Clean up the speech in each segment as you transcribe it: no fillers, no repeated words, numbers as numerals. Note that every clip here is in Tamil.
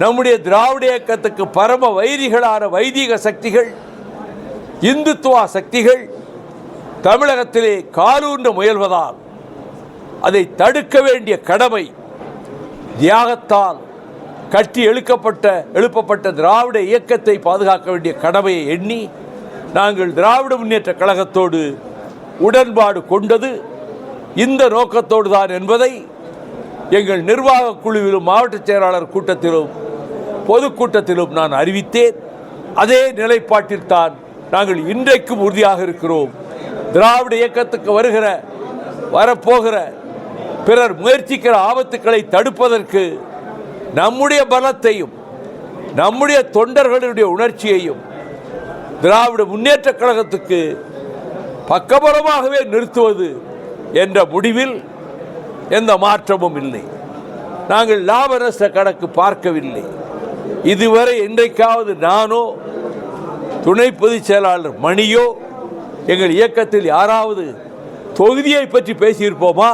நம்முடைய திராவிட இயக்கத்துக்கு பரம வைரிகளான வைதிக சக்திகள், இந்துத்துவ சக்திகள் தமிழகத்திலே காலூன்ற முயல்வதால் அதை தடுக்க வேண்டிய கடமை, தியாகத்தால் கட்டி எழுப்பப்பட்ட திராவிட இயக்கத்தை பாதுகாக்க வேண்டிய கடமையை எண்ணி நாங்கள் திராவிட முன்னேற்ற கழகத்தோடு உடன்பாடு கொண்டது இந்த நோக்கத்தோடு தான் என்பதை எங்கள் நிர்வாக குழுவிலும் மாவட்ட செயலாளர் கூட்டத்திலும் பொதுக்கூட்டத்திலும் நான் அறிவித்தேன். அதே நிலைப்பாட்டில்தான் நாங்கள் இன்றைக்கும் உறுதியாக இருக்கிறோம். திராவிட இயக்கத்துக்கு வரப்போகிற பிறர் முயற்சிக்கிற ஆபத்துக்களை தடுப்பதற்கு நம்முடைய பலத்தையும் நம்முடைய தொண்டர்களுடைய உணர்ச்சியையும் திராவிட முன்னேற்ற கழகத்துக்கு பக்கபலமாகவே நிறுத்துவது என்ற முடிவில் எந்த மாற்றமும் இல்லை. நாங்கள் லாப நஷ்ட கணக்கு பார்க்கவில்லை. இதுவரை இன்றைக்காவது நானோ துணை பொதுச் செயலாளர் மணியோ எங்கள் இயக்கத்தில் யாராவது தொகுதியை பற்றி பேசியிருப்போமா?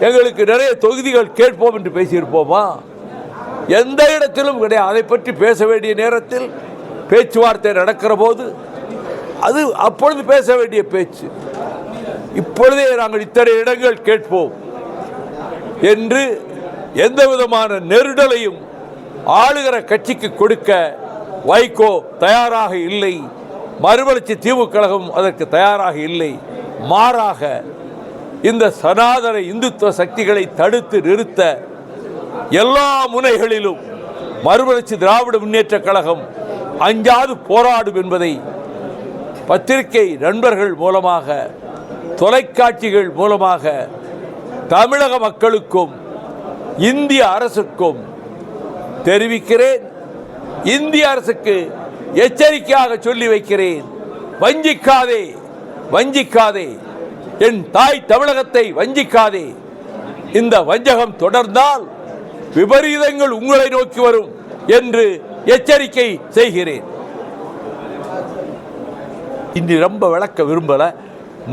எங்களுக்கு நிறைய தொகுதிகள் கேட்போம் என்று பேசியிருப்போமா? எந்த இடத்திலும் கிடையாது. அதை பற்றி பேச வேண்டிய நேரத்தில் பேச்சுவார்த்தை நடக்கிற போது அது அப்பொழுது பேச வேண்டிய பேச்சு. இப்பொழுதே நாங்கள் இத்தனை இடங்கள் கேட்போம் என்று எந்த விதமான நெருடலையும் ஆளுகிற கட்சிக்கு கொடுக்க வைகோ தயாராக இல்லை. மறுமலர்ச்சி திமுக கழகம் அதற்கு தயாராக இல்லை. மாறாக இந்த சனாதன இந்துத்துவ சக்திகளை தடுத்து நிறுத்த எல்லா முனைகளிலும் மறுமலர்ச்சி திராவிட முன்னேற்ற கழகம் அஞ்சாது போராடும் என்பதை பத்திரிகை நண்பர்கள் மூலமாக, தொலைக்காட்சிகள் மூலமாக தமிழக மக்களுக்கும் இந்திய அரசுக்கும் தெரிவிக்கிறேன். இந்திய அரசுக்கு எச்சரிக்கையாக சொல்லி வைக்கிறேன். வஞ்சிக்காதே, வஞ்சிக்காதே, என் தாய் தமிழகத்தை வஞ்சிக்காதே. இந்த வஞ்சகம் தொடர்ந்தால் விபரீதங்கள் உங்களை நோக்கி வரும் என்று எச்சரிக்கை செய்கிறேன். இன்று ரொம்ப விளக்க விரும்பல.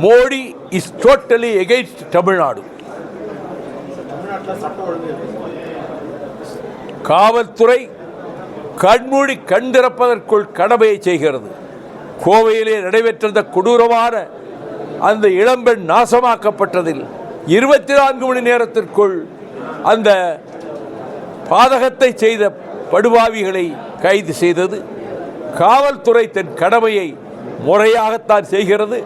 Modi is totally against Tamil Nadu. காவல்துறை கண்மூடி கண் திறப்பதற்குள் கடமையை செய்கிறது. கோவையிலே நடைபெற்ற கொடூரமான அந்த இளம்பெண் நாசமாக்கப்பட்டதில் 24 மணி நேரத்திற்குள் அந்த பாதகத்தை செய்த படுபாவிகளை கைது செய்தது. காவல்துறை தன் கடமையை முறையாகத்தான் செய்கிறது.